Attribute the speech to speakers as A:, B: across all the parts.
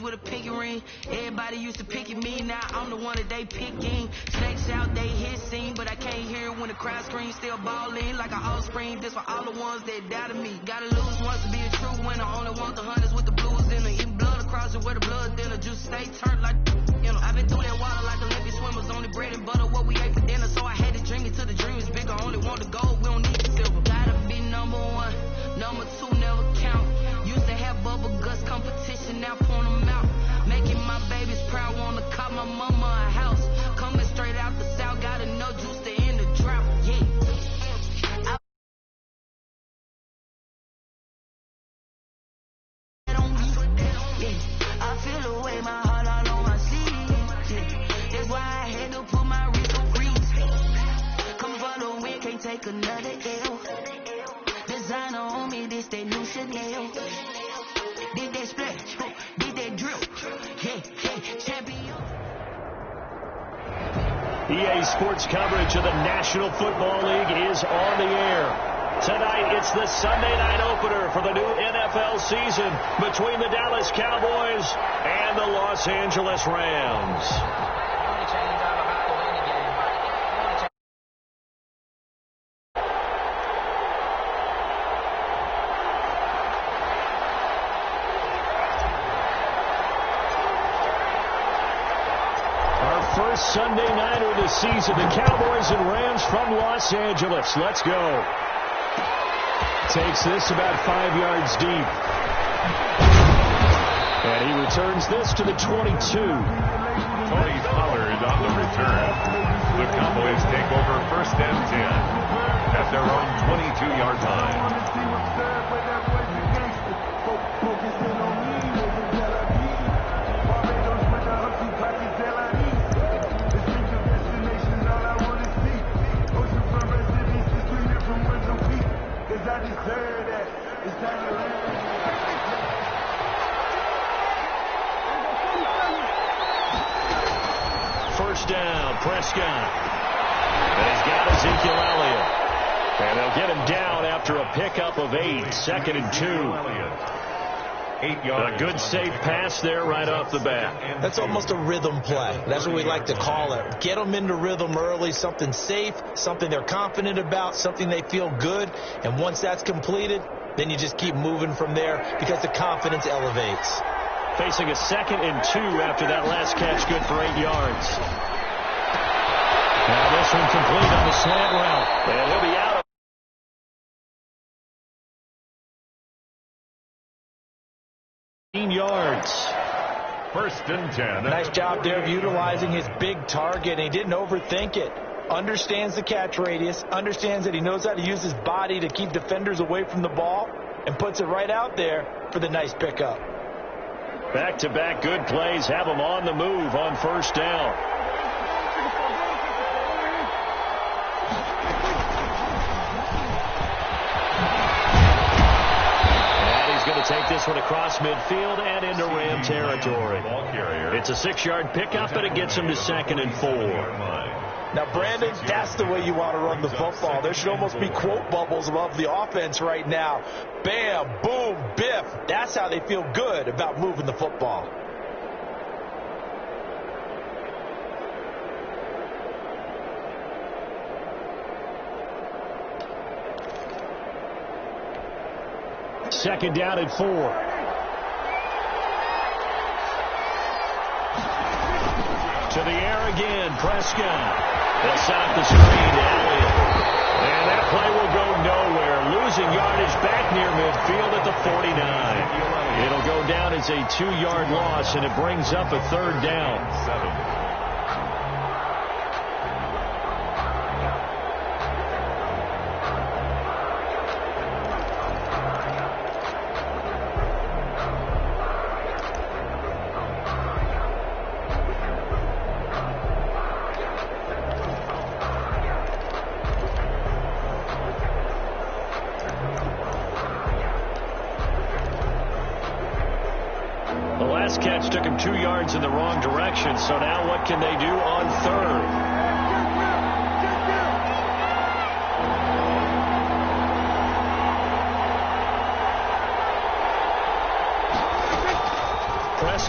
A: with a pinky ring. Everybody used to pick at me, now I'm the one that they picking. Snakes out, they hit scene, but I can't hear it when the crowd screams. Still balling like an offspring. This for all the ones that doubted me. Gotta lose once to be a true winner. Only want the hunters with the blues in her. Eating blood across it where the blood dinner. Just stay turned like, you know. I've been through that water like Olympic swimmers. Only bread and butter, what we ate for dinner. So I had to dream it till the dream is bigger. Only want the gold, we don't need the silver. Gotta be number one, number two never count. Used to have bubble guts competition, now point them out. Making my babies proud, wanna cop my mama a house. Coming straight out the south, got enough juice to end the drought. Yeah. I feel the way my heart all on my sleeve. Yeah. That's why I had to put my wrist on freeze. Come for the win, can't take another L. Designer on me, this that new Chanel. Did that splash, did that drip. Yeah, yeah, champion.
B: EA Sports coverage of the National Football League is on the air. Tonight, it's the Sunday night opener for the new NFL season between the Dallas Cowboys and the Los Angeles Rams. Our first Sunday nighter of the season, the Cowboys and Rams from Los Angeles. Let's go. Takes this about 5 yards deep. And he returns this to the 22.
C: Tony Pollard on the return. The Cowboys take over 1st and 10 at their own 22-yard line.
B: First down, Prescott. And he's got Ezekiel Elliott. And they'll get him down after a pickup of 8. 2nd and 2.
C: 8 yards.
B: A good safe pass there right off the bat.
D: That's almost a rhythm play. That's what we like to call it. Get them into rhythm early, something safe, something they're confident about, something they feel good. And once that's completed, then you just keep moving from there because the confidence elevates.
B: Facing a 2nd and 2 after that last catch, good for 8 yards. Now this one complete on the slant route. And he'll be out. 15 yards.
C: 1st and 10.
D: Nice job there of utilizing his big target, and he didn't overthink it. Understands the catch radius, understands that he knows how to use his body to keep defenders away from the ball, and puts it right out there for the nice pickup.
B: Back-to-back good plays have him on the move on 1st down. And he's going to take this one across midfield and into Ram territory. It's a 6-yard pickup, and it gets him to 2nd and 4.
D: Now, Brandon, that's the way you want to run the football. There should almost be quote bubbles above the offense right now. Bam, boom, biff. That's how they feel good about moving the football.
B: Second down and 4. To the air again, Prescott. They'll set up the screen to Elliott. And that play will go nowhere. Losing yardage back near midfield at the 49. It'll go down as a 2-yard loss, and it brings up a 3rd down. Catch took him 2 yards in the wrong direction, so now what can they do on 3rd?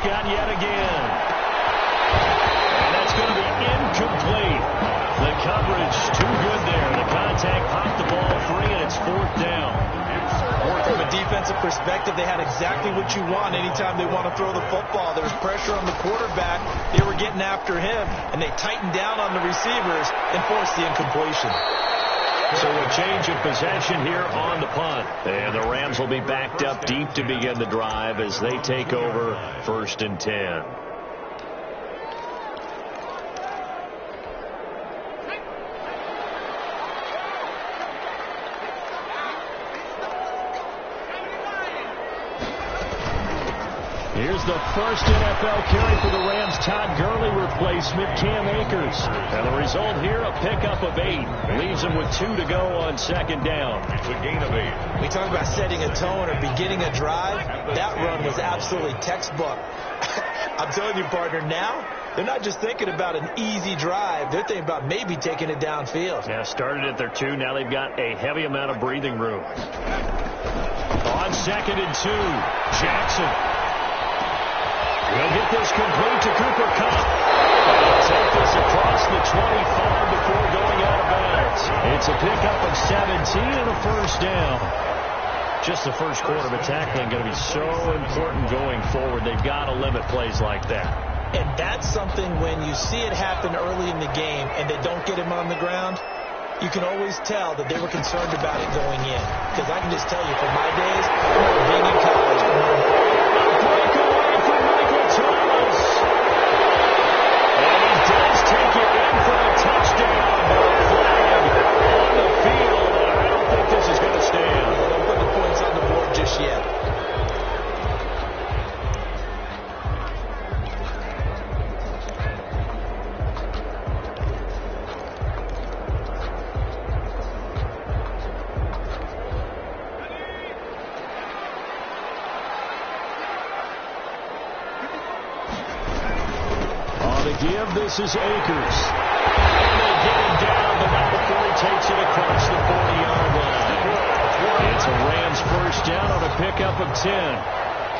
B: Prescott yet again. And that's going to be incomplete. The coverage too good there. The contact popped the ball free, and it's 4th down.
D: From a defensive perspective, they had exactly what you want anytime they want to throw the football. There was pressure on the quarterback. They were getting after him, and they tightened down on the receivers and forced the incompletion.
B: So a change of possession here on the punt. And the Rams will be backed up deep to begin the drive as they take over 1st and 10. Here's the first NFL carry for the Rams' Todd Gurley replacement, Cam Akers. And the result here, a pickup of 8. Leaves them with 2 to go on 2nd down.
C: It's a gain of 8.
D: We talk about setting a tone or beginning a drive. That run was absolutely textbook. I'm telling you, partner, now they're not just thinking about an easy drive. They're thinking about maybe taking it downfield.
B: Yeah, started at their 2. Now they've got a heavy amount of breathing room. On 2nd and 2, Jackson. We'll get this complete to Cooper Kupp. He'll take this across the 25 before going out of bounds. It's a pickup of 17 and a 1st down. Just the first quarter, but tackling going to be so important going forward. They've got to limit plays like that.
D: And that's something when you see it happen early in the game and they don't get him on the ground, you can always tell that they were concerned about it going in. Because I can just tell you, from my days, I remember being in college,
B: Thomas. And he does take it in for a touchdown. Flag on the field. I don't think this is going to stand.
D: Don't put the points on the board just yet.
B: Give. This is Akers. And they get him down, but not before he takes it across the 40-yard line. It's a Rams 1st down on a pickup of 10.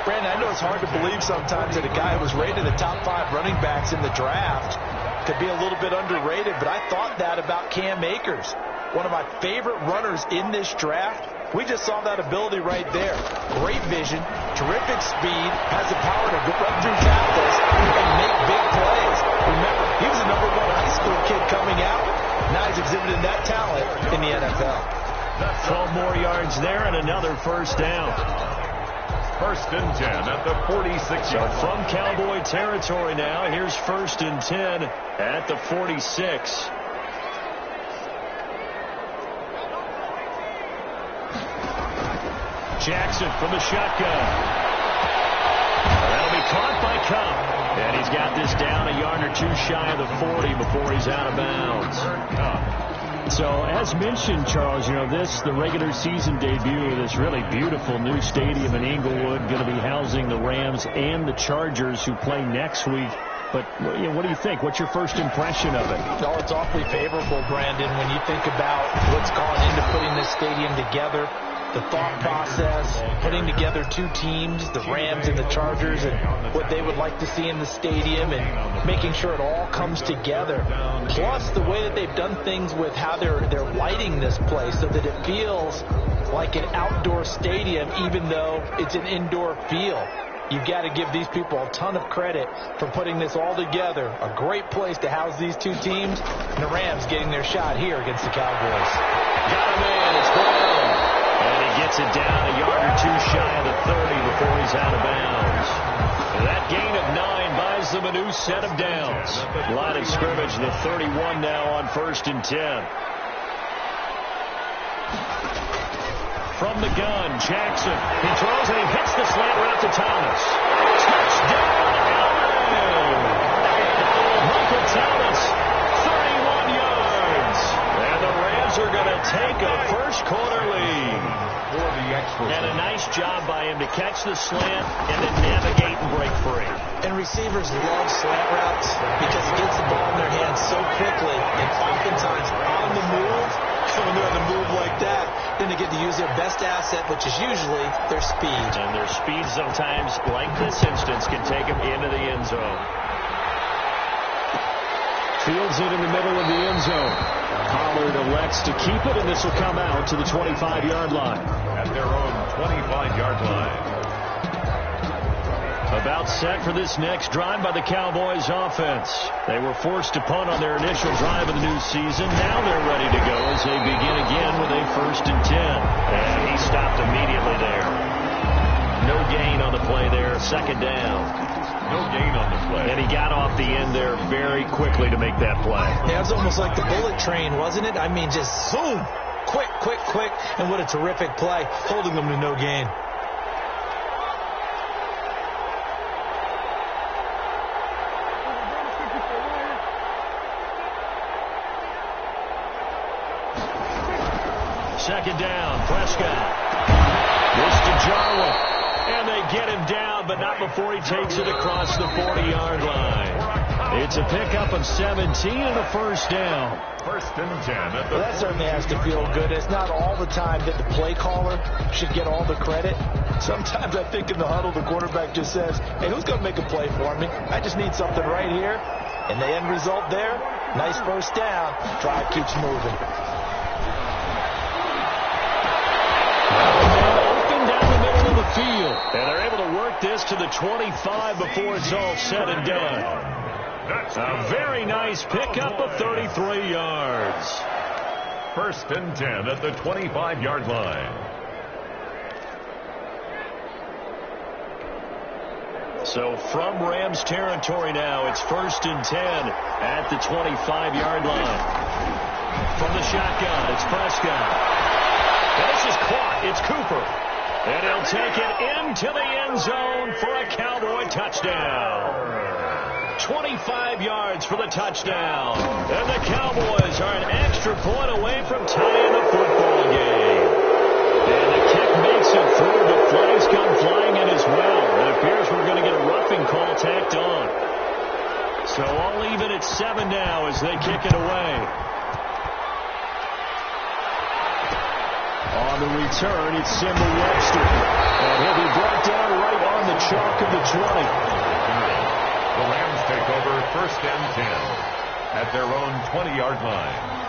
D: Brandon, I know it's hard to believe sometimes that a guy who was rated the top 5 running backs in the draft could be a little bit underrated, but I thought that about Cam Akers. One of my favorite runners in this draft. We just saw that ability right there. Great vision, terrific speed, has the power to run through tackles and make big plays. Remember, he was a #1 high school kid coming out. Now he's exhibiting that talent in the NFL.
B: 12 more yards there and another 1st down.
C: 1st and 10 at the 46.
B: So from Cowboy territory now, here's 1st and 10 at the 46. Jackson from the shotgun. That'll be caught by Kupp. And he's got this down a yard or 2 shy of the 40 before he's out of bounds. So, as mentioned, Charles, you know, the regular season debut of this really beautiful new stadium in Inglewood, going to be housing the Rams and the Chargers who play next week. But, you know, what do you think? What's your first impression of it?
D: Oh, it's awfully favorable, Brandon, when you think about what's gone into putting this stadium together. The thought process, putting together 2 teams, the Rams and the Chargers, and what they would like to see in the stadium, and making sure it all comes together. Plus, the way that they've done things with how they're lighting this place so that it feels like an outdoor stadium, even though it's an indoor field. You've got to give these people a ton of credit for putting this all together. A great place to house these 2 teams, and the Rams getting their shot here against the Cowboys.
B: Got a man, it's Brown. And he gets it down a yard or 2 shy of the 30 before he's out of bounds. That gain of 9 buys them a new set of downs. Line of scrimmage, the 31 now on 1st and 10. From the gun, Jackson. He throws and he hits the slant route to Thomas. Touchdown, Allen! Michael Thomas, 31 yards. And the Rams are going to take a first quarter lead. And a nice job by him to catch the slant and then navigate and break free.
D: And receivers love slant routes because it gets the ball in their hands so quickly and oftentimes on the move. So when they're on the move like that, then they get to use their best asset, which is usually their speed.
B: And their speed sometimes, like this instance, can take them into the end zone. Fields it in the middle of the end zone. Pollard elects to keep it, and this will come out to the 25-yard line.
C: At their own 25-yard line.
B: About set for this next drive by the Cowboys offense. They were forced to punt on their initial drive of the new season. Now they're ready to go as they begin again with a 1st and 10. And he stopped immediately there. No gain on the play there. 2nd down.
C: No gain on the play.
B: And he got off the end there very quickly to make that play.
D: Yeah, it was almost like the bullet train, wasn't it? I mean, just zoom. Quick, quick, quick. And what a terrific play, holding them to no gain.
B: Second down, Prescott. This to Jarwin. And they get him down, but not before he takes it across the 40-yard line. It's a pickup of 17 and a 1st down.
C: 1st and 10.
D: Well, that certainly has to feel good. It's not all the time that the play caller should get all the credit. Sometimes I think in the huddle, the quarterback just says, hey, who's going to make a play for me? I just need something right here. And the end result there, nice 1st down. Drive keeps moving.
B: Field. And they're able to work this to the 25 before it's all said and done. A very nice pickup of 33 yards.
C: 1st and 10 at the 25-yard line.
B: So from Rams territory now, it's 1st and 10 at the 25-yard line. From the shotgun, it's Prescott. And this is caught. It's Cooper. And he'll take it into the end zone for a Cowboy touchdown. 25 yards for the touchdown. And the Cowboys are an extra point away from tying the football game. And the kick makes it through. The flags come flying in as well. It appears we're going to get a roughing call tacked on. So all even at 7 now as they kick it away. On the return, it's Simba Webster. And he'll be brought down right on the chalk of the 20.
C: The Rams take over 1st and 10 at their own 20-yard line.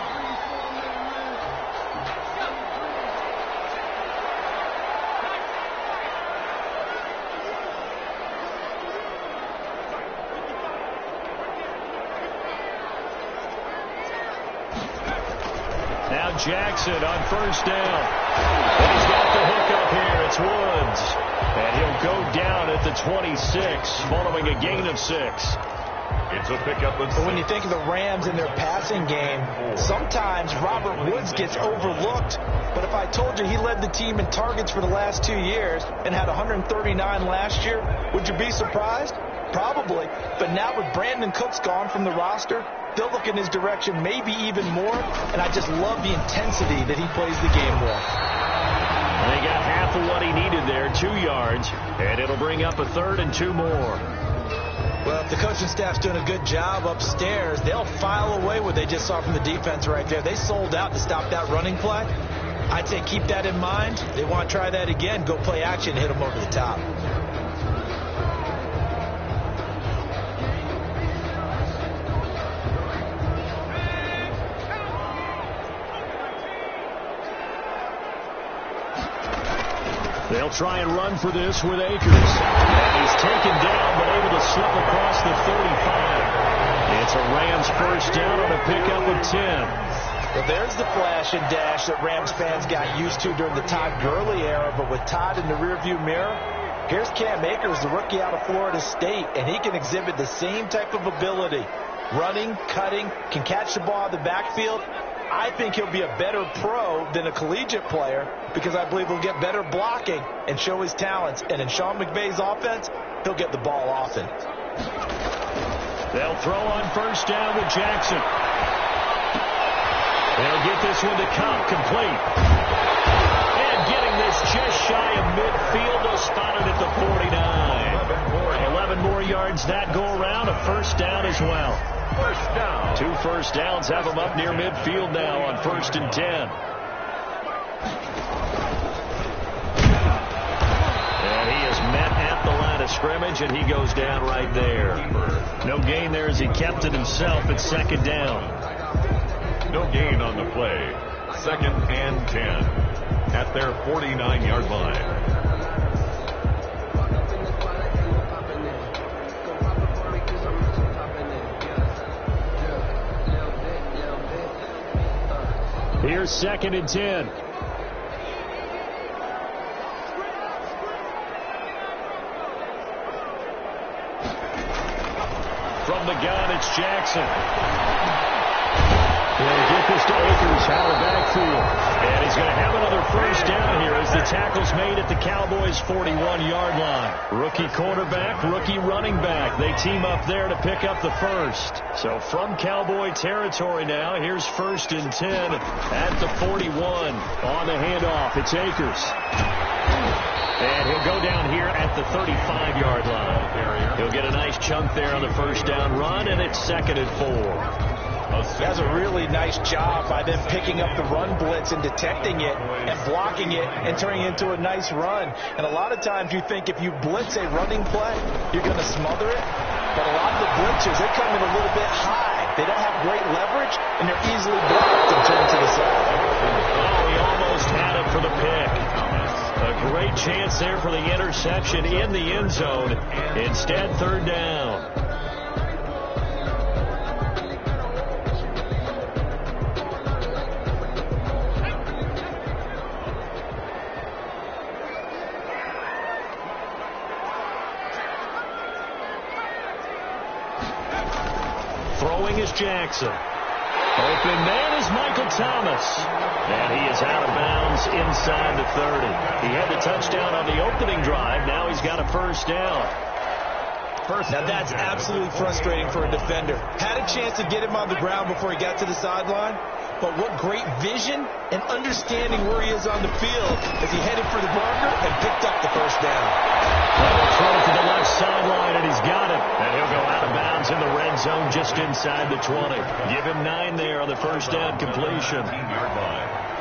B: Now Jackson on 1st down. And he's got the hook up here. It's Woods. And he'll go down at the 26 following a gain of 6.
C: It's a pickup of 6.
D: But when you think of the Rams in their passing game, sometimes Robert Woods gets overlooked. But if I told you he led the team in targets for the last 2 years and had 139 last year, would you be surprised? Probably. But now with Brandon Cooks gone from the roster, they'll look in his direction maybe even more, and I just love the intensity that he plays the game with.
B: And they got half of what he needed there, 2 yards, and it'll bring up a 3rd and 2 more.
D: Well, if the coaching staff's doing a good job upstairs, they'll file away what they just saw from the defense right there. They sold out to stop that running play. I'd say keep that in mind. They want to try that again, go play action, hit them over the top.
B: They'll try and run for this with Akers. And he's taken down, but able to slip across the 35. It's a Rams 1st down on a pickup of 10.
D: Well, there's the flash and dash that Rams fans got used to during the Todd Gurley era, but with Todd in the rearview mirror, here's Cam Akers, the rookie out of Florida State, and he can exhibit the same type of ability. Running, cutting, can catch the ball in the backfield. I think he'll be a better pro than a collegiate player because I believe he'll get better blocking and show his talents. And in Sean McVay's offense, he'll get the ball often.
B: They'll throw on 1st down with Jackson. They'll get this one to Cobb complete. And getting this just shy of midfield. They'll spot it at the 49. 11 more yards that go around. A 1st down as well.
C: 1st down.
B: 2 first downs have them up near midfield now on 1st and 10. And he is met at the line of scrimmage, and he goes down right there. No gain there as he kept it himself at second down.
C: No gain on the play. 2nd and 10 at their 49-yard line.
B: Here's 2nd and 10. From the gun, it's Jackson. They'll get this to Akers out of the backfield. And he's going to have another first down here as the tackle's made at the Cowboys' 41-yard line. Rookie quarterback, rookie running back. They team up there to pick up the first. So from Cowboy territory now, here's 1st and 10 at the 41. On the handoff, it's Akers. And he'll go down here at the 35-yard line. He'll get a nice chunk there on the first down run, and it's 2nd and 4.
D: He has a really nice job by them picking up the run blitz and detecting it and blocking it and turning it into a nice run. And a lot of times you think if you blitz a running play, you're going to smother it. But a lot of the blitzers, they come in a little bit high. They don't have great leverage, and they're easily blocked and turned to the side.
B: Oh, he almost had it for the pick. A great chance there for the interception in the end zone. Instead, 3rd down. Throwing is Jackson. Open man is Michael Thomas. And he is out of bounds inside the 30. He had the touchdown on the opening drive. Now he's got a first down.
D: Now that's absolutely frustrating for a defender. Had a chance to get him on the ground before he got to the sideline. But what great vision and understanding where he is on the field as he headed for the marker and picked up the first down.
B: Throw to the left sideline, and he's got it. And he'll go out of bounds in the red zone just inside the 20. Give him 9 there on the first down completion.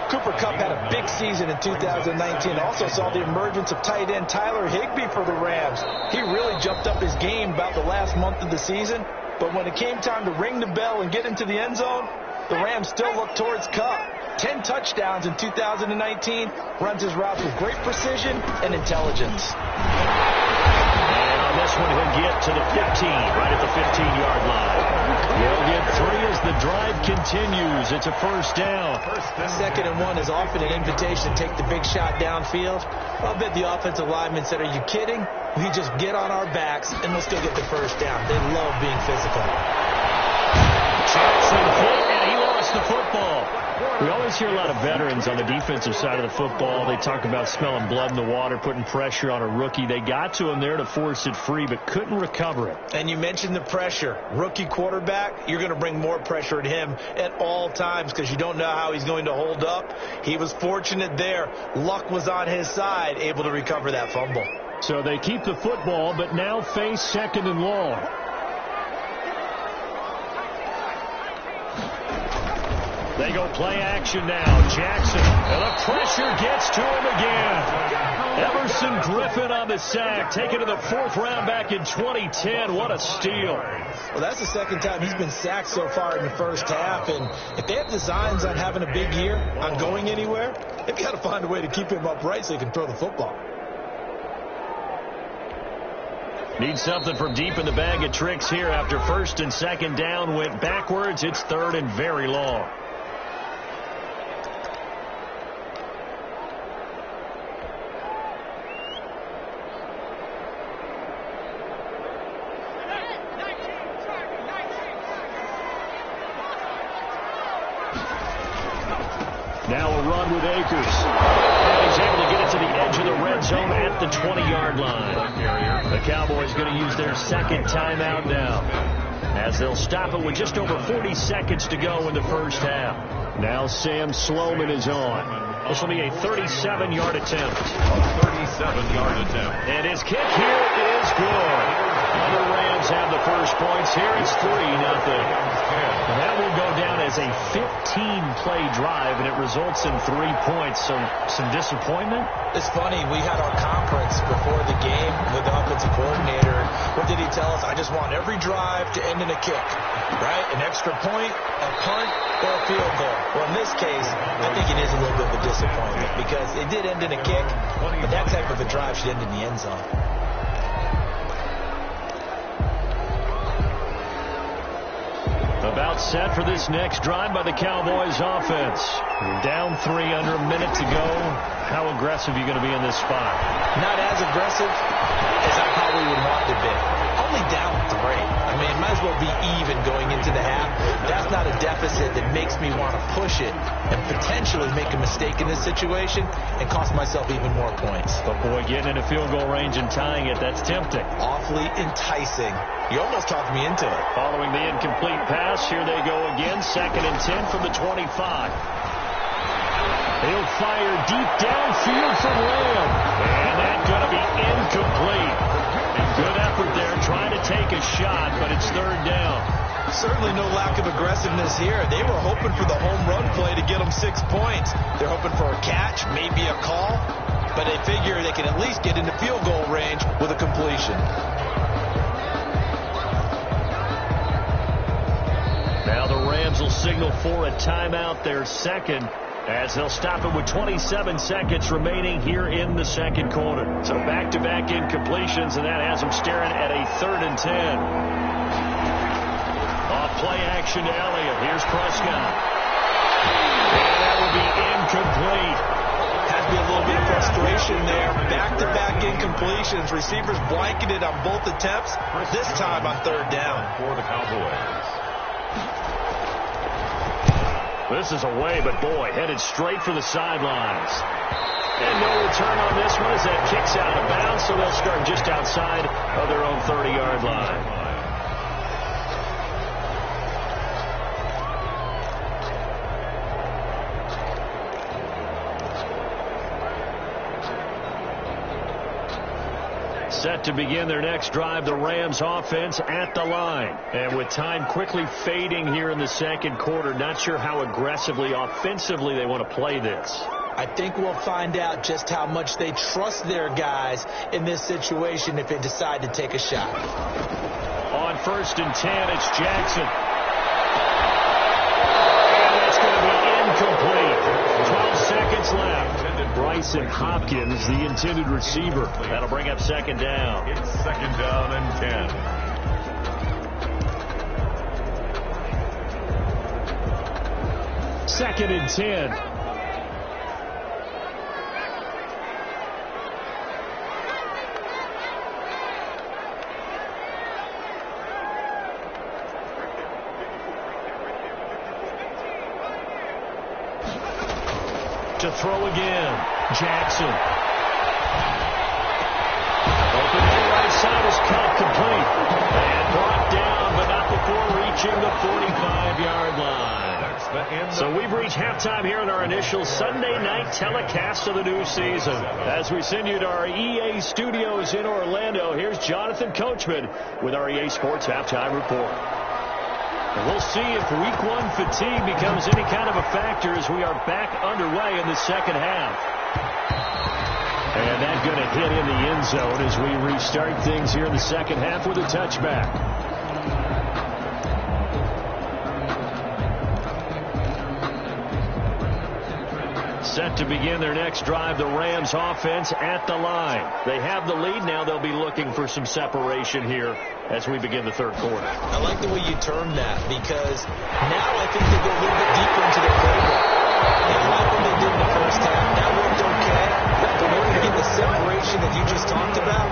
D: Cooper Kupp had a big season in 2019. Also saw the emergence of tight end Tyler Higbee for the Rams. He really jumped up his game about the last month of the season. But when it came time to ring the bell and get into the end zone, the Rams still look towards Kupp. 10 touchdowns in 2019. Runs his routes with great precision and intelligence.
B: And on this one, he'll get to the 15, right at the 15-yard line. He'll get 3 as the drive continues. It's a first down.
D: 2nd and 1 is often an invitation to take the big shot downfield. I'll bet the offensive linemen said, "Are you kidding? We just get on our backs and we'll still get the first down." They love being physical.
B: Jackson hit, and he lost the football. We always hear a lot of veterans on the defensive side of the football. They talk about smelling blood in the water, putting pressure on a rookie. They got to him there to force it free, but couldn't recover it.
D: And you mentioned the pressure. Rookie quarterback, you're going to bring more pressure at him at all times because you don't know how he's going to hold up. He was fortunate there. Luck was on his side, able to recover that fumble.
B: So they keep the football, but now face 2nd and long. They go play action now. Jackson, and the pressure gets to him again. Emerson Griffin on the sack, taken to the 4th round back in 2010. What a steal.
D: Well, that's the 2nd time he's been sacked so far in the first half. And if they have designs on having a big year, on going anywhere, they've got to find a way to keep him upright so he can throw the football.
B: Need something from deep in the bag of tricks here after 1st and 2nd down went backwards. It's 3rd and very long. Now a run with Akers. And he's able to get it to the edge of the red zone at the 20-yard line. The Cowboys going to use their 2nd timeout now, as they'll stop it with just over 40 seconds to go in the first half. Now Sam Sloman is on. This will be a 37-yard attempt.
C: A 37-yard attempt.
B: And his kick here is is good. The Rams have the first points here. It's 3-0. And that will go down as a 15-play drive, and it results in 3 points. So some disappointment?
D: It's funny. We had our conference before the game with the offensive coordinator. What did he tell us? I just want every drive to end in a kick, right? An extra point, a punt, or a field goal. Well, in this case, I think it is a little bit of a disappointment because it did end in a kick, but that type of a drive should end in the end zone.
B: About set for this next drive by the Cowboys offense. Down 3 under a minute to go. How aggressive are you going to be in this spot?
D: Not as aggressive as I probably would want to be. Only down 3. I mean, it might as well be even going into the half. That's not a deficit that makes me want to push it and potentially make a mistake in this situation and cost myself even more points.
B: But boy, getting in a field goal range and tying it, that's tempting.
D: Awfully enticing. You almost talked me into it.
B: Following the incomplete pass, here they go again. 2nd and 10 from the 25. He'll fire deep downfield from Lamb. And that's going to be incomplete. And good effort there trying to take a shot, but it's 3rd down.
D: Certainly no lack of aggressiveness here. They were hoping for the home run play to get them 6 points. They're hoping for a catch, maybe a call, but they figure they can at least get into field goal range with a completion.
B: Now the Rams will signal for a timeout, their second, as they'll stop it with 27 seconds remaining here in the second quarter. So back-to-back incompletions, and that has them staring at a 3rd and 10. Off play action to Elliott. Here's Prescott. And that will be incomplete.
D: Has to be a little bit of frustration there. Back-to-back incompletions. Receivers blanketed on both attempts. This time on 3rd down.
C: For the Cowboys.
B: This is away, but boy, headed straight for the sidelines. And no return on this one as that kicks out of bounds, so they'll start just outside of their own 30-yard line. Set to begin their next drive, the Rams offense at the line. And with time quickly fading here in the second quarter, not sure how aggressively, offensively they want to play this.
D: I think we'll find out just how much they trust their guys in this situation if they decide to take a shot.
B: On 1st and 10, it's Jackson. And that's going to be incomplete. 12 seconds left. Bryson Hopkins, the intended receiver. That'll bring up 2nd down.
C: It's 2nd down and 10.
B: 2nd and 10. To throw again. Jackson. Open to the right side is caught complete. And brought down, but not before reaching the 45-yard line. So we've reached halftime here in our initial Sunday night telecast of the new season. As we send you to our EA studios in Orlando, here's Jonathan Coachman with our EA Sports Halftime Report. And we'll see if Week 1 fatigue becomes any kind of a factor as we are back underway in the second half. And that's going to hit in the end zone as we restart things here in the second half with a touchback. Set to begin their next drive, the Rams offense at the line. They have the lead. Now they'll be looking for some separation here as we begin the third quarter.
D: I like the way you termed that because now I think they go a little bit deeper into their playbook. They like what they did in the first half. That worked okay. But in order to get the separation that you just talked about,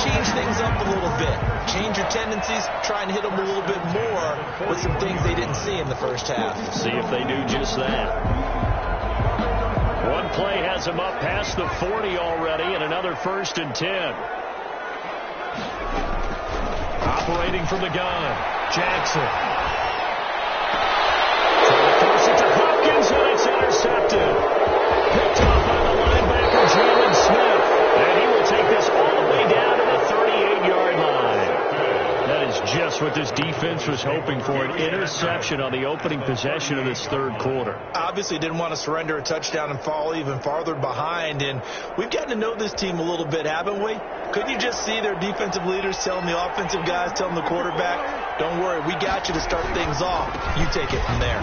D: change things up a little bit. Change your tendencies. Try and hit them a little bit more with some things they didn't see in the first half.
B: See if they do just that. One play has him up past the 40 already, and another 1st and 10. Operating from the gun, Jackson. Trying to force it to Hopkins, and it's intercepted. Picked off by the linebacker, Jalen Smith. And he will take this all the way down to the 38 defense was hoping for an interception on the opening possession of this third quarter.
D: Obviously didn't want to surrender a touchdown and fall even farther behind. And we've gotten to know this team a little bit, haven't we? Couldn't you just see their defensive leaders telling the offensive guys, telling the quarterback, don't worry, we got you to start things off. You take it from there.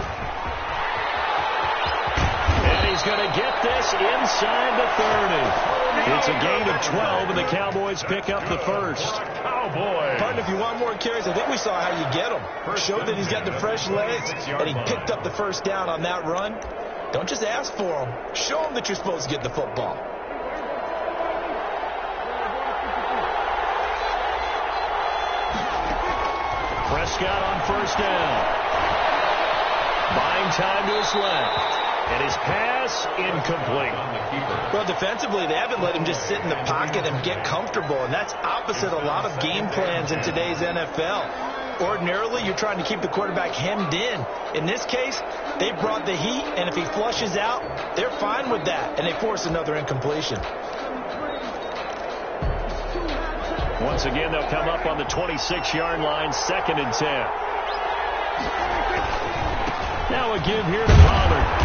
B: And he's going to get this inside the 30. It's a gain of 12, and the Cowboys pick up the first.
D: Pardon, if you want more carries, I think we saw how you get him. Showed that he's got the fresh legs, and he picked up the first down on that run. Don't just ask for him. Show him that you're supposed to get the football.
B: Prescott on first down. Buying time to his left. And his pass incomplete.
D: Well, defensively, they haven't let him just sit in the pocket and get comfortable, and that's opposite a lot of game plans in today's NFL. Ordinarily, you're trying to keep the quarterback hemmed in. In this case, they brought the heat, and if he flushes out, they're fine with that, and they force another incompletion.
B: Once again, they'll come up on the 26-yard line, 2nd and 10. Now a give here to Pollard.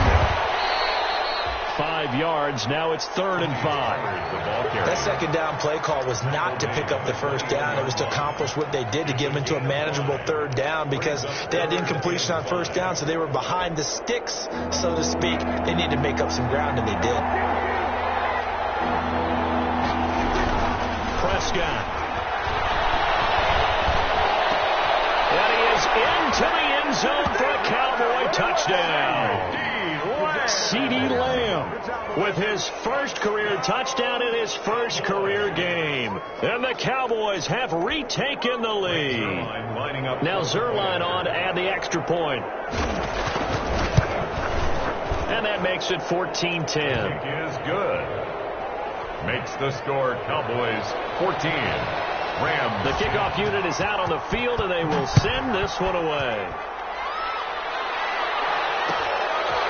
B: 5 yards. Now it's 3rd and 5.
D: That second down play call was not to pick up the first down. It was to accomplish what they did, to get them into a manageable 3rd down, because they had incompletion on first down, so they were behind the sticks, so to speak. They needed to make up some ground, and they did.
B: Prescott. And he is into the end zone for a Cowboy touchdown. CeeDee Lamb with his first career touchdown in his first career game. And the Cowboys have retaken the lead. Now Zerline on to add the extra point. And that makes it 14-10.
C: Is good. Makes the score Cowboys 14. Rams.
B: The kickoff unit is out on the field, and they will send this one away.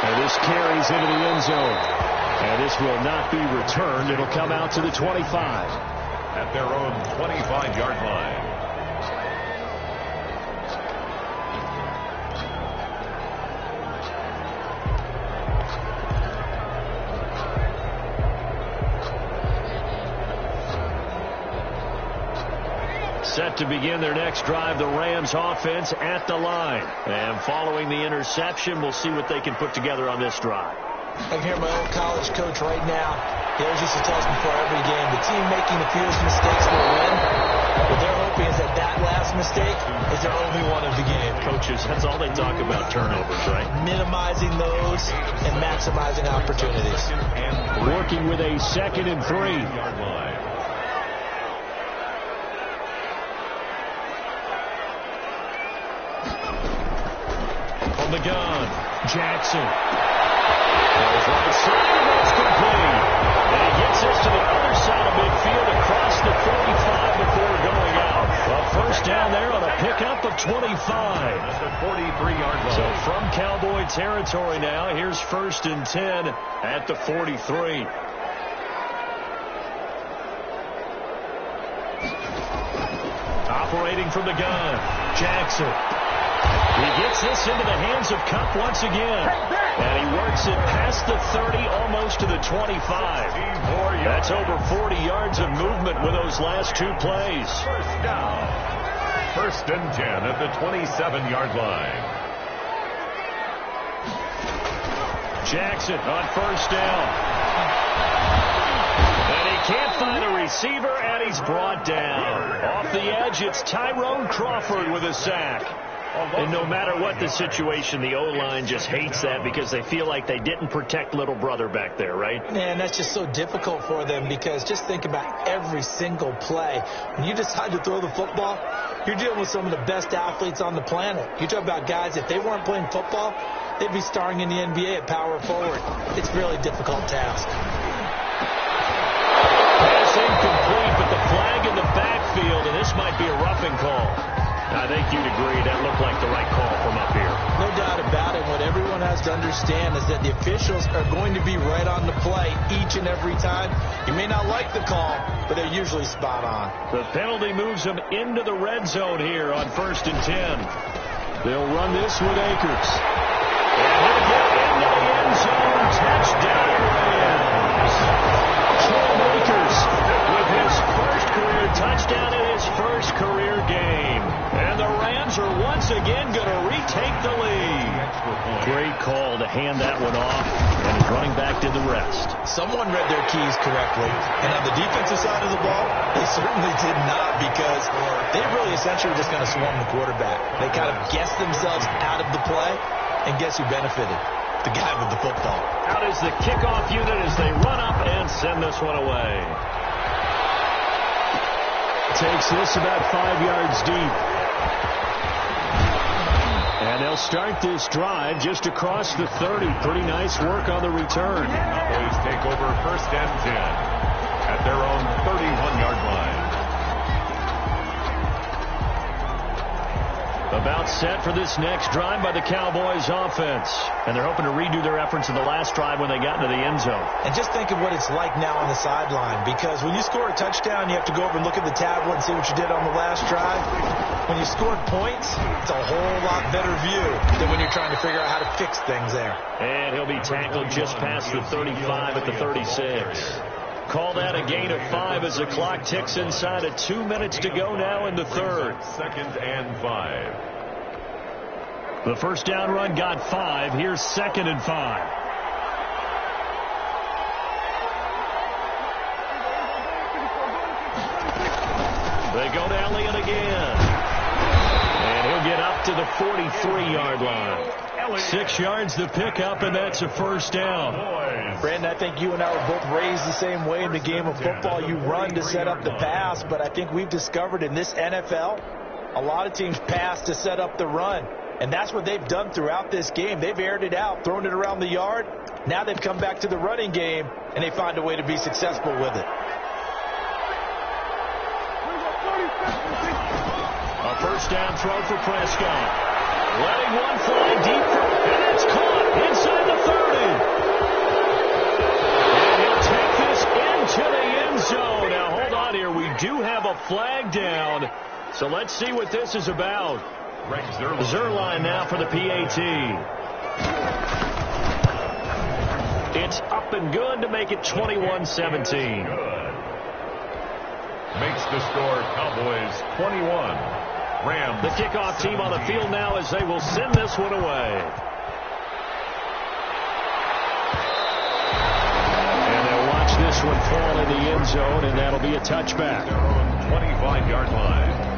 B: And this carries into the end zone. And this will not be returned. It'll come out to the 25.
C: At their own 25-yard line.
B: Set to begin their next drive, the Rams offense at the line. And following the interception, we'll see what they can put together on this drive.
D: I can hear my old college coach right now. He always used to tell us before every game, the team making the fewest mistakes will win. What they're hoping is that that last mistake is their only one of the game.
B: Coaches, that's all they talk about, turnovers, right?
D: Minimizing those and maximizing opportunities.
B: Working with a 2nd and 3. The gun. Jackson. Goes right side, and that's complete. And he gets this to the other side of midfield across the 45 before going out. A first down there on a pickup of 25.
C: That's a 43-yard line.
B: So from Cowboy territory now, here's 1st and 10 at the 43. Operating from the gun. Jackson. He gets this into the hands of Kupp once again. And he works it past the 30, almost to the 25. That's over 40 yards of movement with those last 2 plays.
C: First down. 1st and 10 at the 27-yard line.
B: Jackson on first down. And he can't find a receiver, and he's brought down. Off the edge, it's Tyrone Crawford with a sack. And no matter what the situation, the O-line just hates that because they feel like they didn't protect little brother back there, right?
D: Man, that's just so difficult for them, because just think about every single play. When you decide to throw the football, you're dealing with some of the best athletes on the planet. You talk about guys, if they weren't playing football, they'd be starring in the NBA at power forward. It's a really difficult task.
B: Pass incomplete, but the flag in the backfield, and this might be a roughing call. I think you'd agree that looked like the right call from up here.
D: No doubt about it. What everyone has to understand is that the officials are going to be right on the play each and every time. You may not like the call, but they're usually spot on.
B: The penalty moves them into the red zone here on 1st and 10. They'll run this with Akers. And he'll get into the end zone. Touchdown, Rams. Cam Akers with his first career touchdown in his first career game. And the Rams are once again going to retake the lead. Great call to hand that one off, and his running back did the rest.
D: Someone read their keys correctly, and on the defensive side of the ball, they certainly did not, because they really essentially were just going to swarm the quarterback. They kind of guessed themselves out of the play, and guess who benefited? The guy with the football.
B: Out is the kickoff unit as they run up and send this one away. Takes this about 5 yards deep. And they'll start this drive just across the 30. Pretty nice work on the return.
C: Cowboys take over first and 10 at their own 31-yard line.
B: About set for this next drive by the Cowboys offense. And they're hoping to redo their efforts in the last drive when they got into the end zone.
D: And just think of what it's like now on the sideline, because when you score a touchdown, you have to go over and look at the tablet and see what you did on the last drive. When you scored points, it's a whole lot better view than when you're trying to figure out how to fix things there.
B: And he'll be tackled just past the 35 at the 36. Call that a gain of 5 as the clock ticks inside of 2 minutes to go now in the third.
C: 2nd and 5.
B: The first down run got 5. Here's 2nd and 5. They go to Elliott again. And he'll get up to the 43-yard line. 6 yards to pick up, and that's a first down.
D: Brandon, I think you and I were both raised the same way in the game of football. You run to set up the pass, but I think we've discovered in this NFL, a lot of teams pass to set up the run. And that's what they've done throughout this game. They've aired it out, thrown it around the yard. Now they've come back to the running game, and they find a way to be successful with it.
B: A first down throw for Prescott. Letting one fly deep, and it's caught inside the 30. And he'll take this into the end zone. Now, hold on here. We do have a flag down, so let's see what this is about. Zerline now for the PAT. It's up and good to make it 21-17.
C: Makes the score Cowboys 21. Rams.
B: The kickoff team on the field now as they will send this one away. And they'll watch this one fall in the end zone, and that'll be a touchback.
C: 25-yard line.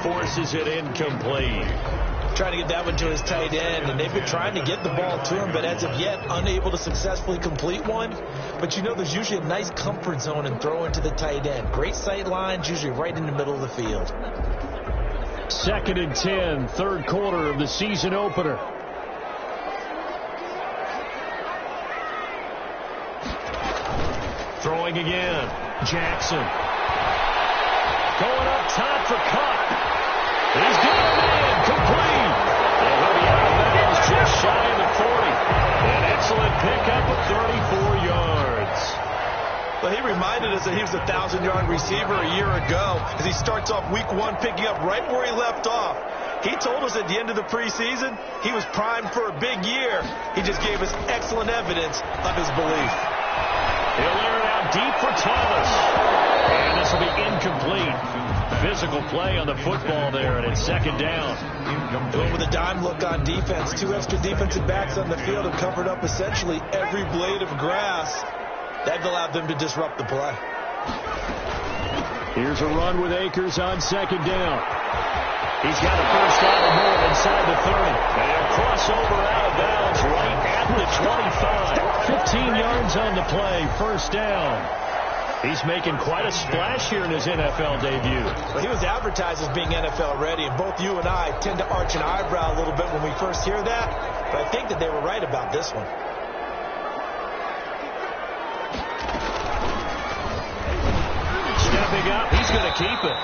B: Forces it incomplete.
D: Trying to get that one to his tight end, and they've been trying to get the ball to him, but as of yet, unable to successfully complete one. But you know, there's usually a nice comfort zone in throwing to the tight end. Great sight lines, usually right in the middle of the field.
B: 2nd and 10, third quarter of the season opener. Throwing again. Jackson. Going up top for Cup. He's got a man complete. And he'll be out of bounds just shy of the 40. An excellent pickup of 34 yards.
D: Well, he reminded us that he was a 1,000-yard receiver a year ago as he starts off week 1 picking up right where he left off. He told us at the end of the preseason he was primed for a big year. He just gave us excellent evidence of his belief.
B: He'll air it out deep for Thomas. And this will be incomplete. Physical play on the football there, and it's 2nd down.
D: But with a dime look on defense, 2 extra defensive backs on the field have covered up essentially every blade of grass. That allowed them to disrupt the play.
B: Here's a run with Akers on 2nd down. He's got a first down or more inside the 30. And he'll cross over out of bounds right at the 25. 15 yards on the play, first down. He's making quite a splash here in his NFL debut.
D: Well, he was advertised as being NFL ready, and both you and I tend to arch an eyebrow a little bit when we first hear that, but I think that they were right about this one.
B: Stepping up, he's going to keep it.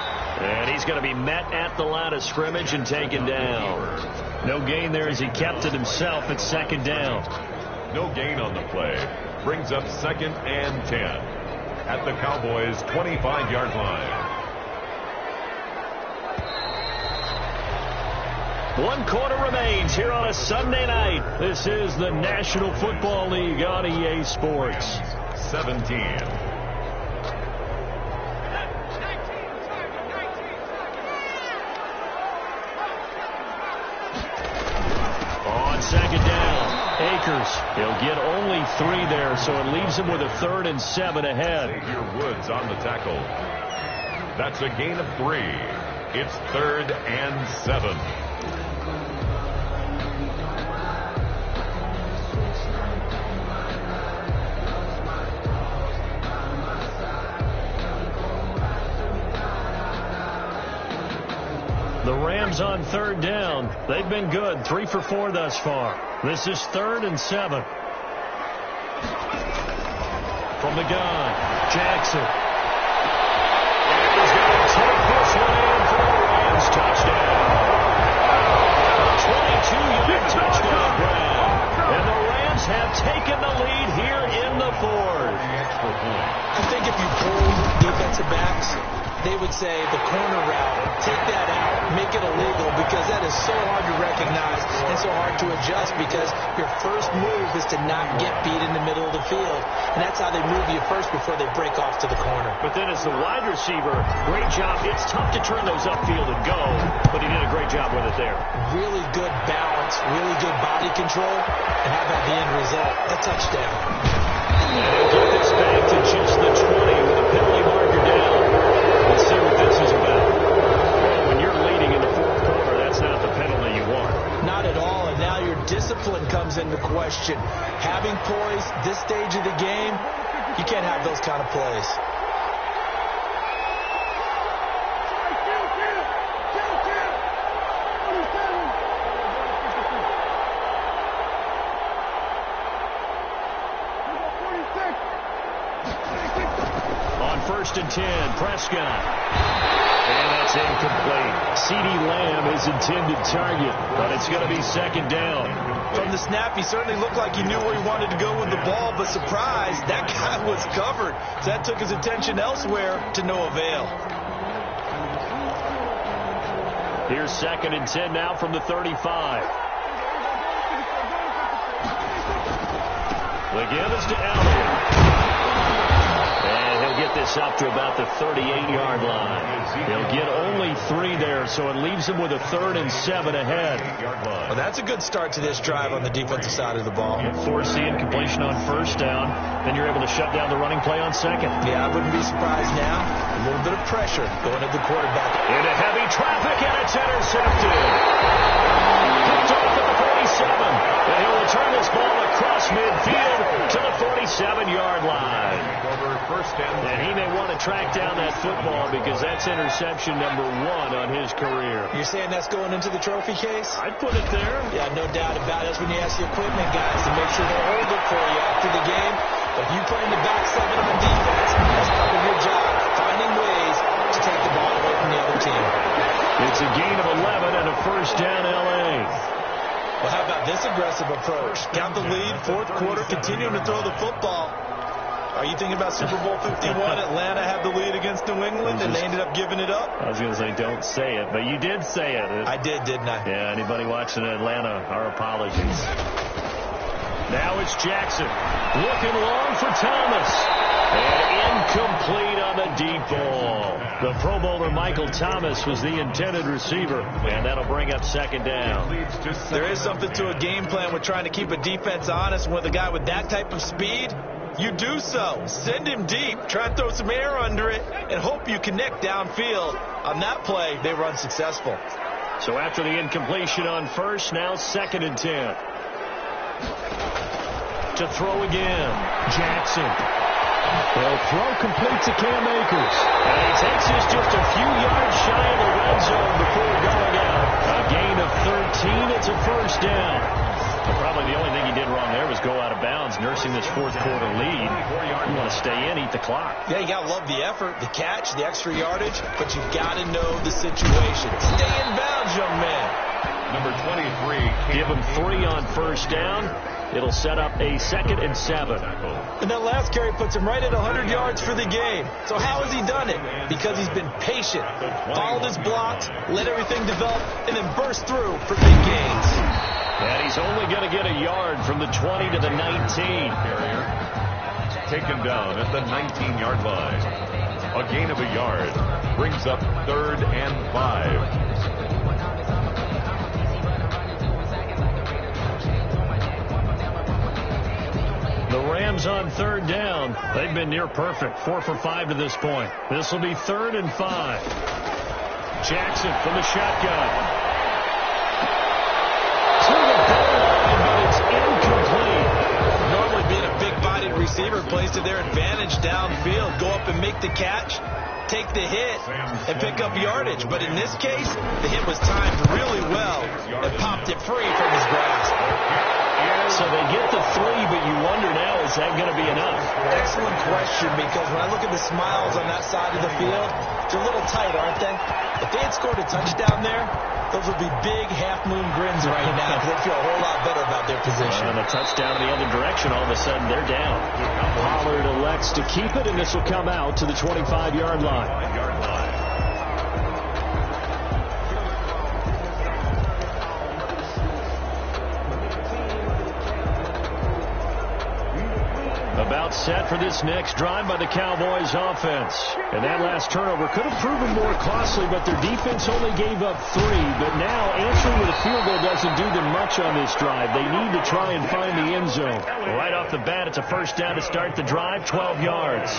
B: And he's going to be met at the line of scrimmage and taken down. No gain there as he kept it himself at second down.
C: No gain on the play. Brings up 2nd and 10 at the Cowboys' 25-yard line.
B: 1 quarter remains here on a Sunday night. This is the National Football League on EA Sports.
C: 17.
B: On second down, Akers. He'll get only 3 there, so it leaves him with a 3rd and 7 ahead.
C: Xavier Woods on the tackle. That's a gain of 3. It's 3rd and 7.
B: The Rams on 3rd down. They've been good. 3 for 4 thus far. This is 3rd and 7. From the gun, Jackson. And he's going to take this one in for the Rams touchdown. 22-yard touchdown grab. And the Rams have taken the lead here in the 4th.
D: I think if you pull defensive backs, they would say the corner route, take that out, make it illegal, because that is so hard to recognize and so hard to adjust, because your first move is to not get beat in the middle of the field. And that's how they move you first before they break off to the corner.
B: But then as the wide receiver, great job. It's tough to turn those upfield and go, but he did a great job with it there.
D: Really good balance, really good body control, and how about the end result? A touchdown.
B: And he'll get this back to just the 20 with a penalty marker down. Let's see what this is about. Well, when you're leading in the 4th quarter, that's not the penalty you want.
D: Not at all, and now your discipline comes into question. Having poise this stage of the game, you can't have those kind of plays.
B: On 1st and 10, Prescott. And that's incomplete. CeeDee Lamb is intended target, but it's going to be 2nd down.
D: From the snap, he certainly looked like he knew where he wanted to go with the ball, but surprise, that guy was covered. So that took his attention elsewhere to no avail.
B: Here's 2nd and 10 now from the 35. The give is to Elliott. And he'll get this up to about the 38-yard line. He'll get only 3 there, so it leaves him with a 3rd and 7 ahead.
D: Well, that's a good start to this drive on the defensive side of the ball.
B: Force the incompletion on 1st down, then you're able to shut down the running play on 2nd.
D: Yeah, I wouldn't be surprised now. A little bit of pressure going at the quarterback.
B: Into heavy traffic, and it's intercepted. Picked off at the 47. And he'll return this ball across midfield to the 47-yard line. And he may want to track down that football because that's interception number 1 on his career.
D: You're saying that's going into the trophy case?
B: I'd put it there.
D: Yeah, no doubt about it. That's when you ask your equipment guys to make sure they hold it for you after the game. But if you play in the back 7 on defense, that's part of your job, finding ways to take the ball away from the other team.
B: It's a gain of 11 and a 1st down L.A.
D: Well, how about this aggressive approach? Count the lead, 4th quarter, continuing to throw the football. Are you thinking about Super Bowl 51? Atlanta had the lead against New England, and they ended up giving it up?
B: I was going to say, don't say it, but you did say it.
D: I did, didn't I?
B: Yeah, anybody watching Atlanta, our apologies. Now it's Jackson. Looking long for Thomas. And incomplete on the deep ball. The Pro Bowler Michael Thomas was the intended receiver. And that'll bring up 2nd down.
D: There is something to a game plan with trying to keep a defense honest. With a guy with that type of speed, you do so. Send him deep. Try and throw some air under it and hope you connect downfield. On that play, they run successful.
B: So after the incompletion on 1st, now 2nd and 10. To throw again, Jackson. They'll throw complete to Cam Akers. And he takes us just a few yards shy of the red zone before going out. A gain of 13. It's a 1st down. Probably the only thing he did wrong there was go out of bounds, nursing this fourth quarter lead. You want to stay in, eat the clock.
D: Yeah, you got to love the effort, the catch, the extra yardage, but you've got to know the situation. Stay in bounds, young man.
C: Number 23.
B: Give him 3 on first down. It'll set up a 2nd and 7.
D: And that last carry puts him right at 100 yards for the game. So how has he done it? Because he's been patient, followed his blocks, let everything develop, and then burst through for big gains.
B: And he's only going to get a yard from the 20 to the 19.
C: Taken down at the 19-yard line. A gain of a yard brings up 3rd and 5.
B: The Rams on 3rd down. They've been near perfect. 4 for 5 to this point. This will be 3rd and 5. Jackson from the shotgun. To the goal line, but it's incomplete.
D: Normally being a big-bodied receiver plays to their advantage downfield. Go up and make the catch, take the hit, and pick up yardage. But in this case, the hit was timed really well and popped it free from his grasp.
B: So they get the 3, but you wonder now, is that going to be enough?
D: Excellent question, because when I look at the smiles on that side of the field, they're a little tight, aren't they? If they had scored a touchdown there, those would be big half-moon grins right now, because they feel a whole lot better about their position.
B: And a touchdown in the other direction, all of a sudden they're down. Pollard elects to keep it, and this will come out to the 25-yard line. About set for this next drive by the Cowboys offense. And that last turnover could have proven more costly, but their defense only gave up 3. But now answering with a field goal doesn't do them much on this drive. They need to try and find the end zone. Right off the bat, it's a first down to start the drive, 12 yards.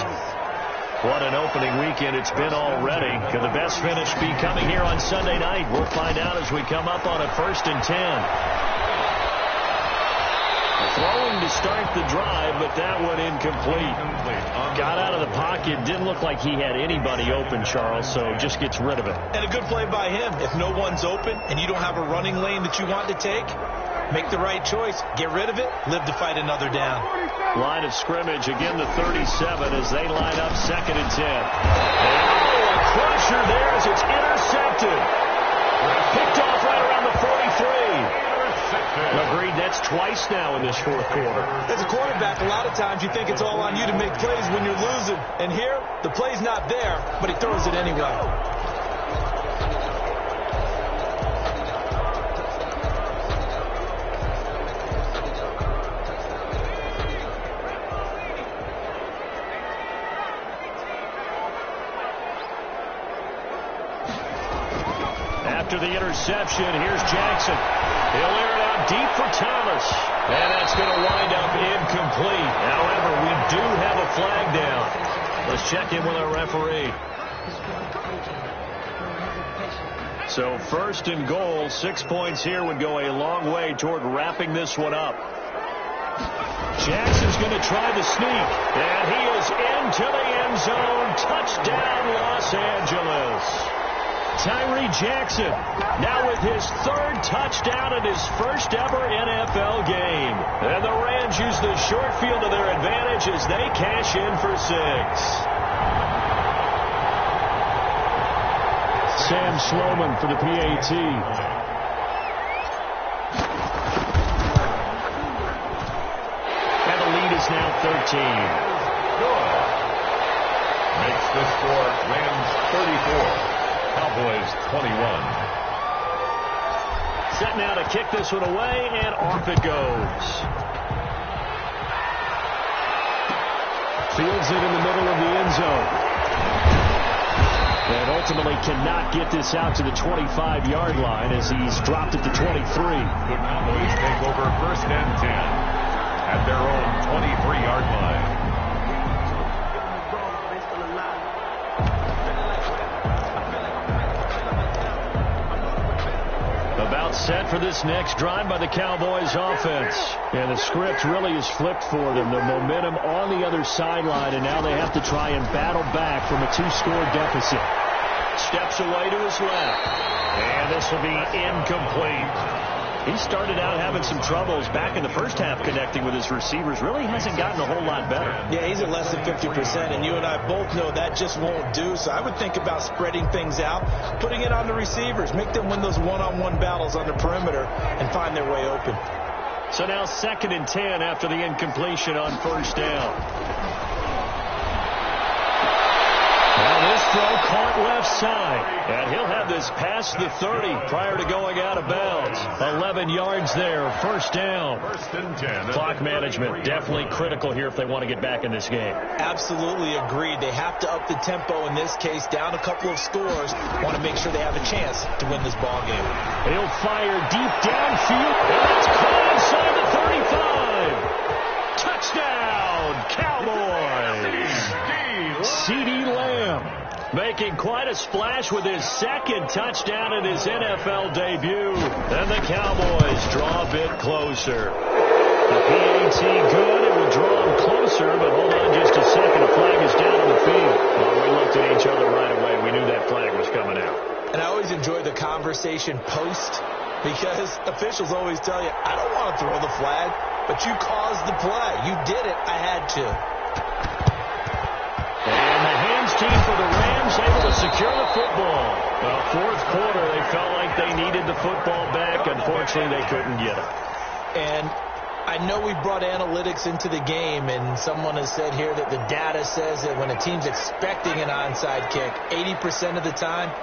B: What an opening weekend it's been already. Could the best finish be coming here on Sunday night? We'll find out as we come up on a 1st and 10. Throwing to start the drive, but that one incomplete. Got out of the pocket. Didn't look like he had anybody open, Charles, so just gets rid of it.
D: And a good play by him. If no one's open and you don't have a running lane that you want to take, make the right choice. Get rid of it. Live to fight another down.
B: Line of scrimmage, again the 37 as they line up 2nd and 10. Oh, a crusher there as it's intercepted. Picked off right around the 43. Agreed, that's twice now in this fourth quarter.
D: As a quarterback, a lot of times you think it's all on you to make plays when you're losing. And here, the play's not there, but he throws it anyway.
B: After the interception, here's Jackson. He'll air it out deep for Thomas. And that's going to wind up incomplete. However, we do have a flag down. Let's check in with our referee. So 1st and goal, 6 points here would go a long way toward wrapping this one up. Jackson's going to try the sneak. And he is into the end zone. Touchdown, Los Angeles. Tyree Jackson now with his 3rd touchdown in his first ever NFL game. And the Rams use the short field to their advantage as they cash in for 6. Sam Sloman for the PAT. And the lead is now 13.
C: Good. Makes the score Rams 34. Cowboys 21.
B: Set now to kick this one away, and off it goes. Fields it in the middle of the end zone. And ultimately cannot get this out to the 25-yard line as he's dropped it to 23.
C: The Cowboys take over 1st and 10 at their own 23-yard line.
B: About set for this next drive by the Cowboys offense. And the script really is flipped for them. The momentum on the other sideline, and now they have to try and battle back from a 2-score deficit. Steps away to his left. And this will be incomplete. He started out having some troubles back in the first half connecting with his receivers. Really hasn't gotten a whole lot better.
D: Yeah, he's at less than 50%, and you and I both know that just won't do. So I would think about spreading things out, putting it on the receivers, make them win those one-on-one battles on the perimeter and find their way open.
B: So now 2nd and 10 after the incompletion on first down. Now this throw caught left side, and he'll have this past the 30 prior to going out of bounds. 11 yards there, first down.
C: 1st and 10.
B: Clock management definitely critical here if they want to get back in this game.
D: Absolutely agreed. They have to up the tempo in this case, down a couple of scores. Want to make sure they have a chance to win this ball game.
B: He'll fire deep downfield, and that's caught inside the 35. Touchdown, Cowboys. CeeDee Lamb making quite a splash with his 2nd touchdown in his NFL debut. And the Cowboys draw a bit closer. The PAT good. It will draw them closer, but hold on just a second. A flag is down on the field. Well, we looked at each other right away. We knew that flag was coming out.
D: And I always enjoy the conversation post, because officials always tell you, I don't want to throw the flag, but you caused the play. You did it. I had to.
B: And the hands team for the Rams able to secure the football. Well, 4th quarter, they felt like they needed the football back. Unfortunately, they couldn't get it.
D: And I know we brought analytics into the game, and someone has said here that the data says that when a team's expecting an onside kick, 80% of the time,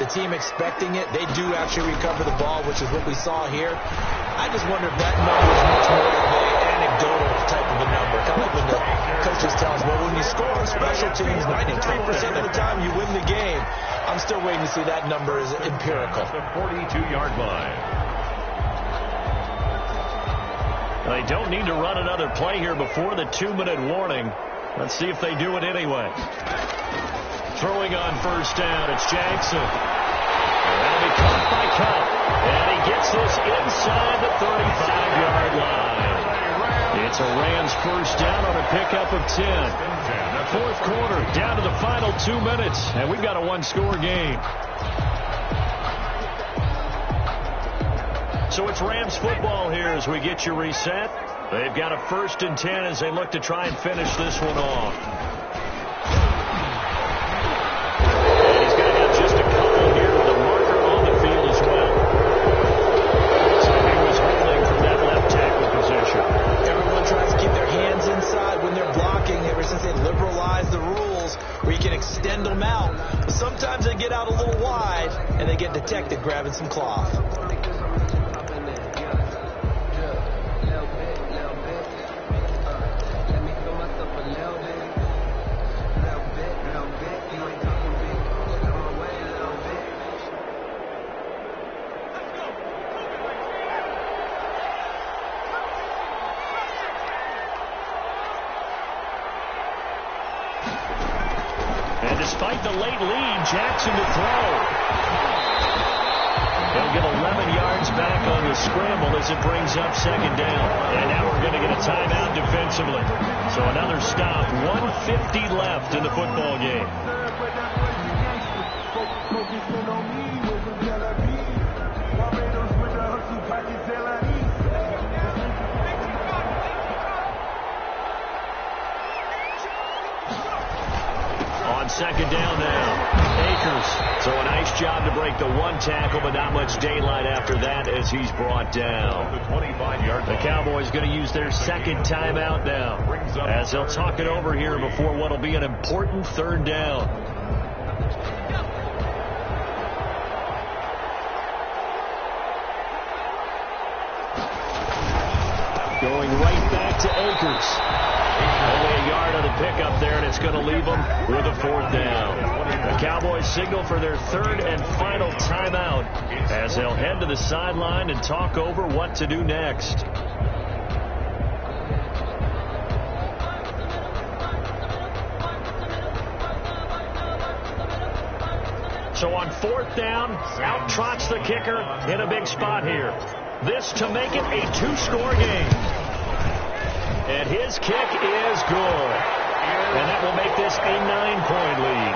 D: the team expecting it, they do actually recover the ball, which is what we saw here. I just wonder if that number is much more of an anecdotal type of a number. Kind of like when the coaches tell us, well, when you score on special teams, 93% of the time you win the game. I'm still waiting to see that number is empirical.
C: The 42-yard line.
B: They don't need to run another play here before the 2-minute warning. Let's see if they do it anyway. Throwing on first down, it's Jackson. That'll be caught by Cup. And he gets this inside the 35-yard line. It's a Rams first down on a pickup of 10. 4th quarter, down to the final 2 minutes. And we've got a one-score game. So it's Rams football here as we get you reset. They've got a 1st and 10 as they look to try and finish this one off. And he's going to have just a couple here with a marker on the field as well. So he was holding from that left tackle position.
D: Everyone tries to keep their hands inside when they're blocking ever since they liberalized the rules where you can extend them out. But sometimes they get out a little wide and they get detected grabbing some cloth.
B: Despite the late lead, Jackson to throw. He'll get 11 yards back on the scramble as it brings up 2nd down. And now we're going to get a timeout defensively. So another stop. 1:50 left in the football game. On 2nd down now, Akers. So a nice job to break the one tackle, but not much daylight after that as he's brought down. The Cowboys going to use their 2nd timeout now as they'll talk it over here before what will be an important 3rd down. Going right back to Akers. Only a yard on the pickup there, and it's going to leave them with a 4th down. The Cowboys signal for their 3rd and final timeout as they'll head to the sideline and talk over what to do next. So on 4th down, out trots the kicker in a big spot here. This to make it a 2-score game. And his kick is good. And that will make this a 9-point lead.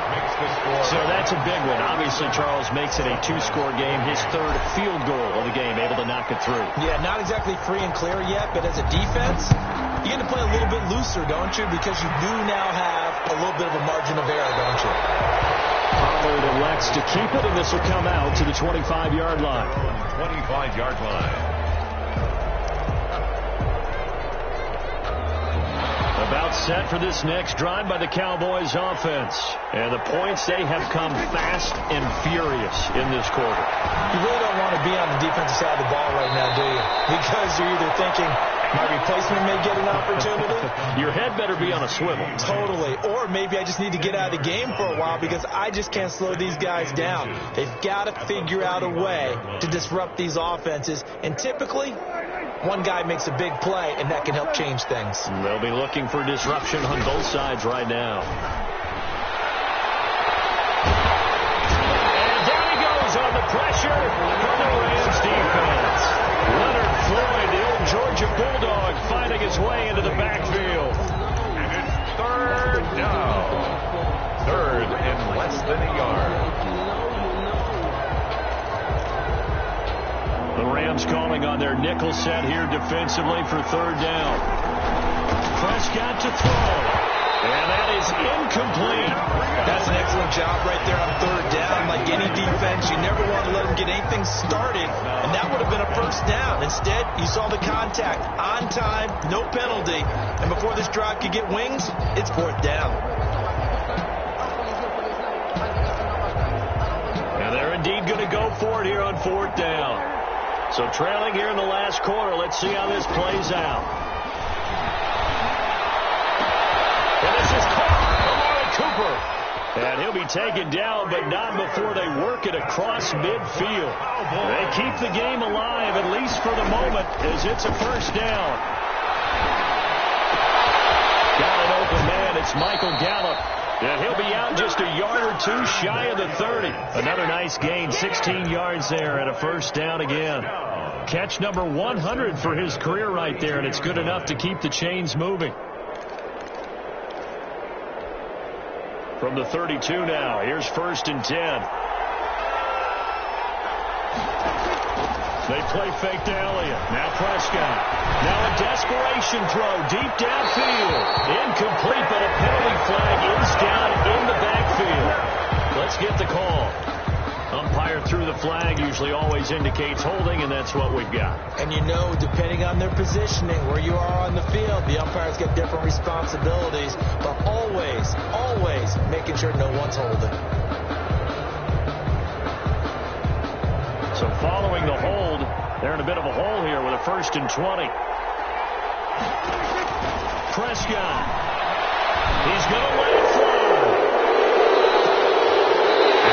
B: So that's a big one. Obviously, Charles makes it a 2-score game. His third field goal of the game, able to knock it through.
D: Yeah, not exactly free and clear yet, but as a defense, you get to play a little bit looser, don't you? Because you do now have a little bit of a margin of error, don't you?
B: Pollard elects to keep it, and this will come out to the 25-yard line.
C: 25-yard line.
B: About set for this next drive by the Cowboys offense. And the points, they have come fast and furious in this quarter.
D: You really don't want to be on the defensive side of the ball right now, do you? Because you're either thinking, my replacement may get an opportunity.
B: Your head better be on a swivel.
D: Totally. Or maybe I just need to get out of the game for a while because I just can't slow these guys down. They've got to figure out a way to disrupt these offenses. And typically, one guy makes a big play, and that can help change things.
B: They'll be looking for disruption on both sides right now. And down he goes on the pressure from the Rams defense. Leonard Floyd, the old Georgia Bulldog, finding his way into the backfield.
C: And it's third down. Third and less than a yard.
B: The Rams calling on their nickel set here defensively for third down. Prescott to throw. And that is incomplete.
D: That's an excellent job right there on third down. Like any defense, you never want to let them get anything started. And that would have been a first down. Instead, you saw the contact on time, no penalty. And before this drive could get wings, it's fourth down.
B: And they're indeed going to go for it here on fourth down. So trailing here in the last quarter. Let's see how this plays out. And this is caught. Amari Cooper. And he'll be taken down, but not before they work it across midfield. They keep the game alive, at least for the moment, as it's a first down. Got an open man. It's Michael Gallup. And he'll be out just a yard or two shy of the 30. Another nice gain, 16 yards there, and a first down again. Catch number 100 for his career right there, and it's good enough to keep the chains moving. From the 32 now, here's first and 10. They play fake to Elliott. Now Prescott. Now a desperation throw deep downfield. Incomplete, but a penalty flag is down in the backfield. Let's get the call. Umpire threw the flag, usually always indicates holding, and that's what we've got.
D: And you know, depending on their positioning, where you are on the field, the umpires get different responsibilities, but always, always making sure no one's holding.
B: So following the hold, they're in a bit of a hole here with a first and 20. Prescott. He's going to let it fly.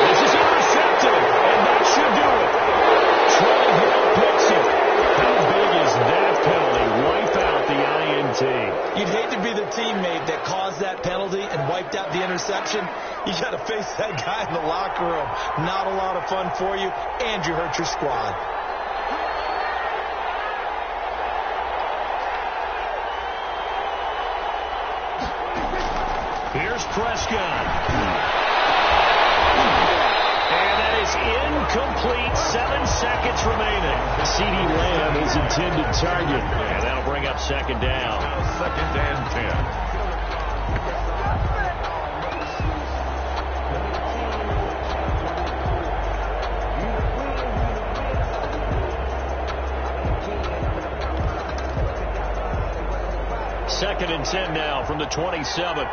B: This is intercepted, and that should do it. Troy Hill picks it. How big is that penalty? Wipe out the INT.
D: You'd hate to be the teammate that caused that penalty and wiped out the interception. You got to face that guy in the locker room. Not a lot of fun for you, and you hurt your squad.
B: Here's Prescott. And that is incomplete. 7 seconds remaining. CeeDee Lamb is intended target. And that'll bring up second down.
C: Second and 10.
B: Second and 10 now from the 27.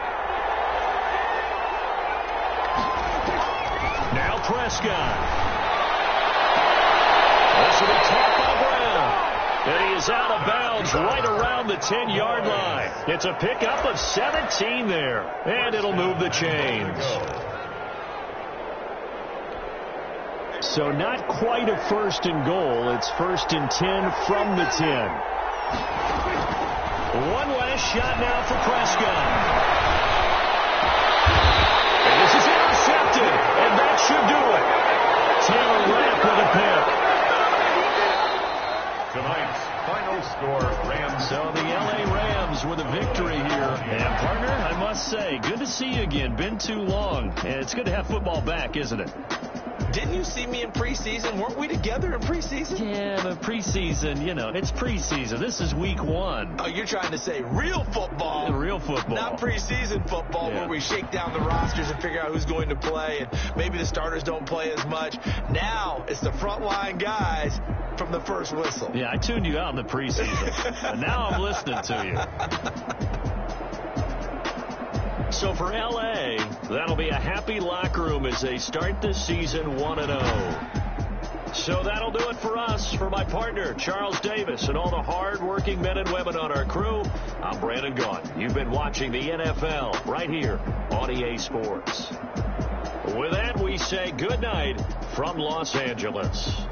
B: Now Prescott. This will be caught by Brown. And he is out of bounds right around the 10-yard line. It's a pickup of 17 there. And it'll move the chains. So not quite a first and goal. It's first and 10 from the 10. One last shot now for Prescott. And this is intercepted, and that should do it. Taylor Rapp with a pick.
C: Tonight's final score, Rams.
B: So the L.A. Rams with a victory here. And, partner, I must say, good to see you again. Been too long. And it's good to have football back, isn't it?
D: Didn't you see me in preseason? Weren't we together in preseason?
B: Yeah, but preseason, you know, it's preseason. This is week 1.
D: Oh, you're trying to say real football.
B: Real football.
D: Not preseason football where we shake down the rosters and figure out who's going to play, and maybe the starters don't play as much. Now it's the frontline guys from the first whistle.
B: Yeah, I tuned you out in the preseason. And now I'm listening to you. So for L.A., that'll be a happy locker room as they start the season 1-0. So that'll do it for us. For my partner, Charles Davis, and all the hard-working men and women on our crew, I'm Brandon Gaudin. You've been watching the NFL right here on EA Sports. With that, we say good night from Los Angeles.